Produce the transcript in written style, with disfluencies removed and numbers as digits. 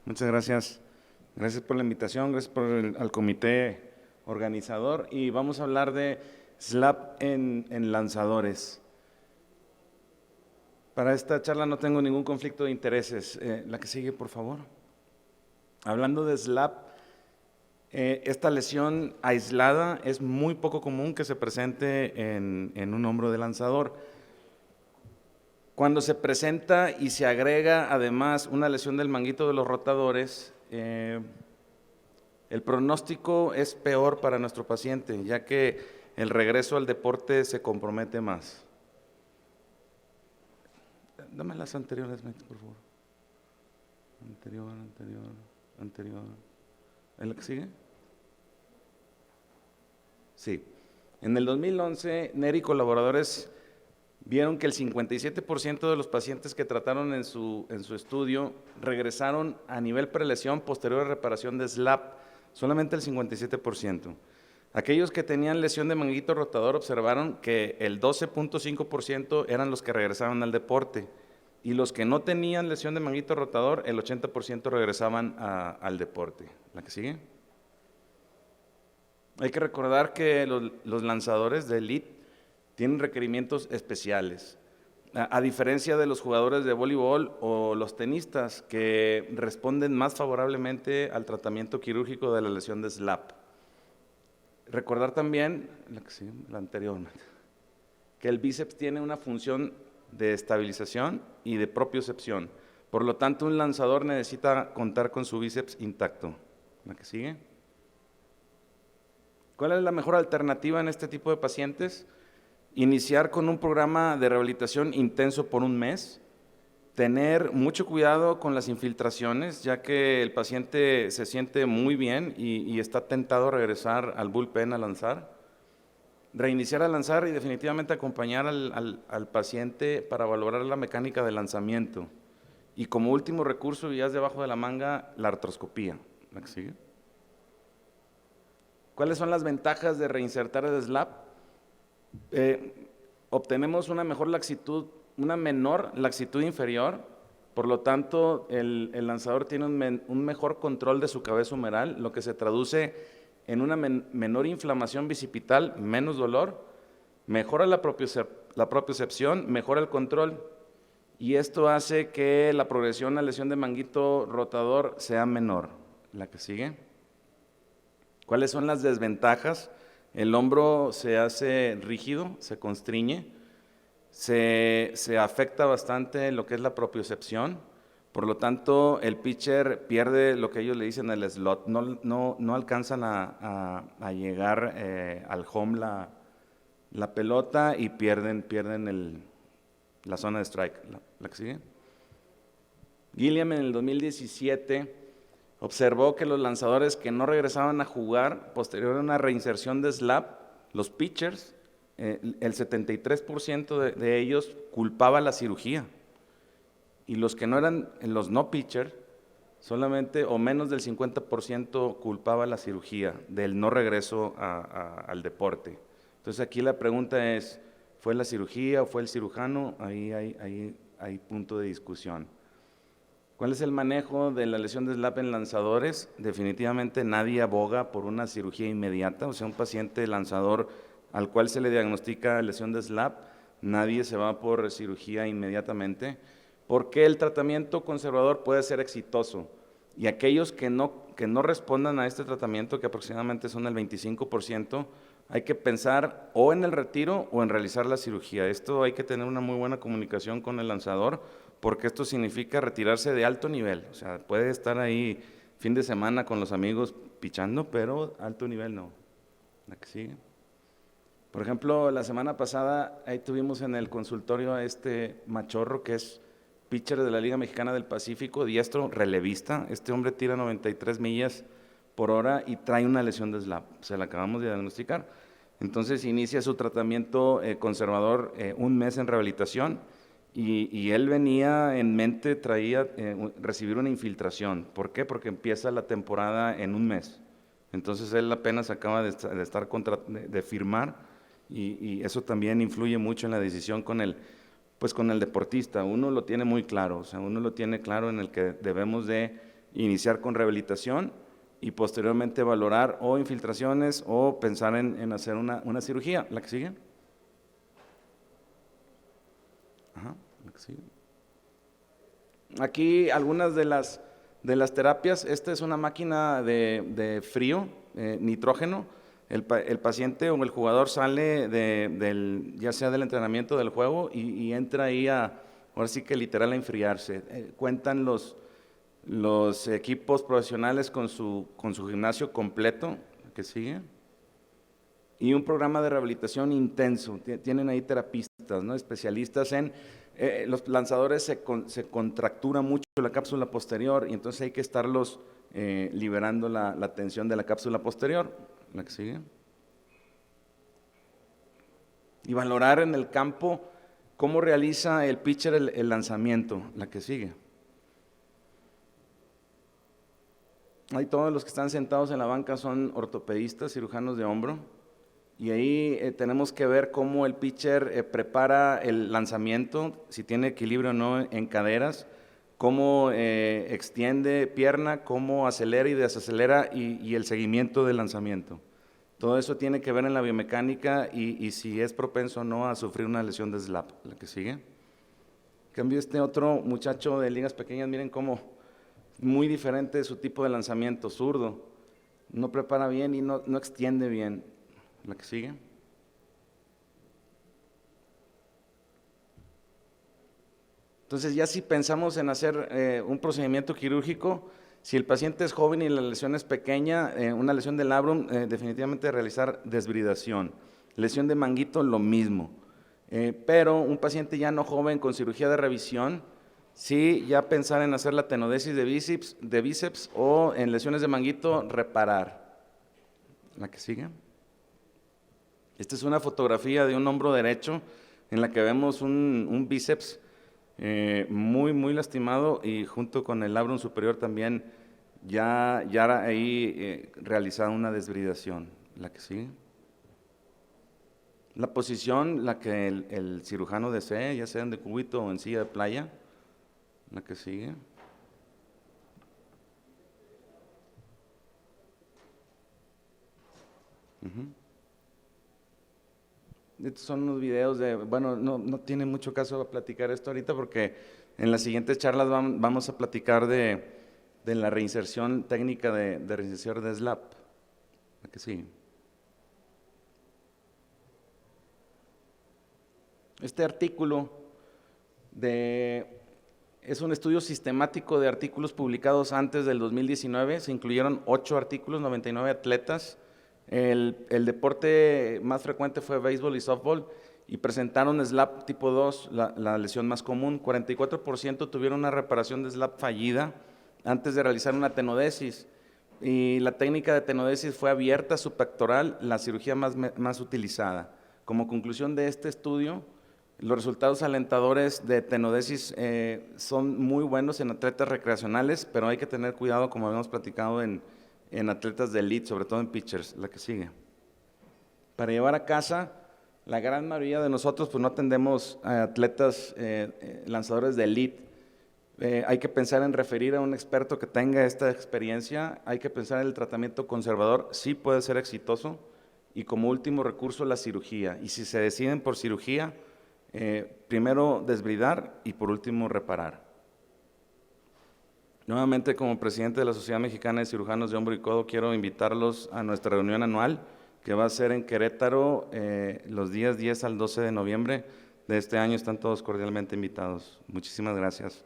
Muchas gracias. Gracias por la invitación, gracias al comité organizador y vamos a hablar de SLAP en lanzadores. Para esta charla no tengo ningún conflicto de intereses. La que sigue, por favor. Hablando de SLAP, esta lesión aislada es muy poco común que se presente en un hombro de lanzador. Cuando se presenta y se agrega además una lesión del manguito de los rotadores, el pronóstico es peor para nuestro paciente, ya que el regreso al deporte se compromete más. Dame las anteriores, por favor. Anterior. ¿Es la que sigue? Sí. En el 2011, Neri y colaboradores vieron que el 57% de los pacientes que trataron en su estudio regresaron a nivel prelesión posterior a reparación de SLAP, solamente el 57%. Aquellos que tenían lesión de manguito rotador observaron que el 12.5% eran los que regresaban al deporte y los que no tenían lesión de manguito rotador, el 80% regresaban al deporte. ¿La que sigue? Hay que recordar que los lanzadores de elite tienen requerimientos especiales, a diferencia de los jugadores de voleibol o los tenistas que responden más favorablemente al tratamiento quirúrgico de la lesión de SLAP. Recordar también, la anterior, que el bíceps tiene una función de estabilización y de propiocepción. Por lo tanto, un lanzador necesita contar con su bíceps intacto. ¿La que sigue? ¿Cuál es la mejor alternativa en este tipo de pacientes? Iniciar con un programa de rehabilitación intenso por un mes, tener mucho cuidado con las infiltraciones, ya que el paciente se siente muy bien y está tentado a regresar al bullpen a lanzar. Reiniciar a lanzar y definitivamente acompañar al paciente para valorar la mecánica de lanzamiento. Y como último recurso, y ya debajo de la manga, la artroscopía. ¿La que sigue? ¿Cuáles son las ventajas de reinsertar el SLAP? Obtenemos una menor laxitud inferior, por lo tanto el lanzador tiene un mejor control de su cabeza humeral, lo que se traduce en una menor inflamación bicipital, menos dolor, mejora la propiocepción, mejora el control, y esto hace que la progresión a lesión de manguito rotador sea menor. ¿La que sigue? ¿Cuáles son las desventajas? El hombro se hace rígido, se constriñe, se afecta bastante lo que es la propiocepción, por lo tanto el pitcher pierde lo que ellos le dicen el slot, no alcanzan a llegar al home la pelota y pierden la zona de strike. ¿La que sigue? Gilliam en el 2017 observó que los lanzadores que no regresaban a jugar posterior a una reinserción de SLAP, los pitchers, el 73% de ellos culpaba la cirugía. Y los que no eran, los no pitchers, solamente o menos del 50% culpaba la cirugía del no regreso al deporte. Entonces aquí la pregunta es, ¿fue la cirugía o fue el cirujano? Ahí hay punto de discusión. ¿Cuál es el manejo de la lesión de SLAP en lanzadores? Definitivamente nadie aboga por una cirugía inmediata, o sea, un paciente lanzador al cual se le diagnostica lesión de SLAP, nadie se va por cirugía inmediatamente, porque el tratamiento conservador puede ser exitoso, y aquellos que no respondan a este tratamiento, que aproximadamente son el 25%, hay que pensar o en el retiro o en realizar la cirugía. Esto hay que tener una muy buena comunicación con el lanzador, porque esto significa retirarse de alto nivel. O sea, puede estar ahí fin de semana con los amigos pichando, pero alto nivel no. La que sigue. Por ejemplo, la semana pasada ahí tuvimos en el consultorio a este Machorro, que es pitcher de la Liga Mexicana del Pacífico, diestro, relevista. Este hombre tira 93 millas por hora y trae una lesión de SLAP. Se la acabamos de diagnosticar. Entonces inicia su tratamiento conservador un mes en rehabilitación. Y él venía en mente, traía recibir una infiltración. ¿Por qué? Porque empieza la temporada en un mes. Entonces él apenas acaba de firmar y eso también influye mucho en la decisión con el deportista. Uno lo tiene muy claro, o sea, uno lo tiene claro en el que debemos de iniciar con rehabilitación y posteriormente valorar o infiltraciones o pensar en hacer una cirugía. ¿La que sigue? Ajá, la que sigue. Aquí algunas de las terapias. Esta es una máquina de frío, nitrógeno. El paciente o el jugador sale ya sea del entrenamiento del juego y entra ahí ahora sí que literal a enfriarse. Cuentan los equipos profesionales con su gimnasio completo, que sigue, y un programa de rehabilitación intenso. Tienen ahí terapistas, ¿no? Especialistas en los lanzadores se contractura mucho la cápsula posterior y entonces hay que estarlos liberando la tensión de la cápsula posterior. La que sigue. Y valorar en el campo cómo realiza el pitcher el lanzamiento. La que sigue. Ahí todos los que están sentados en la banca son ortopedistas, cirujanos de hombro. Y ahí tenemos que ver cómo el pitcher prepara el lanzamiento, si tiene equilibrio o no en caderas, cómo extiende pierna, cómo acelera y desacelera y el seguimiento del lanzamiento. Todo eso tiene que ver en la biomecánica y si es propenso o no a sufrir una lesión de slap. La que sigue. En cambio, este otro muchacho de ligas pequeñas, miren cómo muy diferente su tipo de lanzamiento, zurdo. No prepara bien y no extiende bien. La que sigue. Entonces ya si pensamos en hacer un procedimiento quirúrgico, si el paciente es joven y la lesión es pequeña, una lesión del labrum, definitivamente realizar desbridación. Lesión de manguito, lo mismo. Pero un paciente ya no joven con cirugía de revisión, sí ya pensar en hacer la tenodesis de bíceps o en lesiones de manguito, reparar. La que sigue. Esta es una fotografía de un hombro derecho en la que vemos un bíceps muy lastimado y junto con el labrum superior también ya ahí realizada una desbridación. La que sigue. La posición, la que el cirujano desee, ya sea en decúbito o en silla de playa. La que sigue. Estos son unos videos bueno, no tiene mucho caso platicar esto ahorita porque en las siguientes charlas vamos a platicar de la reinserción técnica de reinserción de SLAP. ¿A que sí? Este artículo es un estudio sistemático de artículos publicados antes del 2019, se incluyeron 8 artículos, 99 atletas. El deporte más frecuente fue béisbol y softball y presentaron SLAP tipo 2, la lesión más común. 44% tuvieron una reparación de SLAP fallida antes de realizar una tenodesis y la técnica de tenodesis fue abierta subpectoral, la cirugía más utilizada. Como conclusión de este estudio, los resultados alentadores de tenodesis son muy buenos en atletas recreacionales, pero hay que tener cuidado, como habíamos platicado, en atletas de elite, sobre todo en pitchers. La que sigue. Para llevar a casa, la gran mayoría de nosotros pues no atendemos a atletas lanzadores de elite. Hay que pensar en referir a un experto que tenga esta experiencia, hay que pensar en el tratamiento conservador, sí puede ser exitoso, y como último recurso la cirugía. Y si se deciden por cirugía, primero desbridar y por último reparar. Nuevamente, como presidente de la Sociedad Mexicana de Cirujanos de Hombro y Codo, quiero invitarlos a nuestra reunión anual que va a ser en Querétaro los días 10 al 12 de noviembre de este año. Están todos cordialmente invitados. Muchísimas gracias.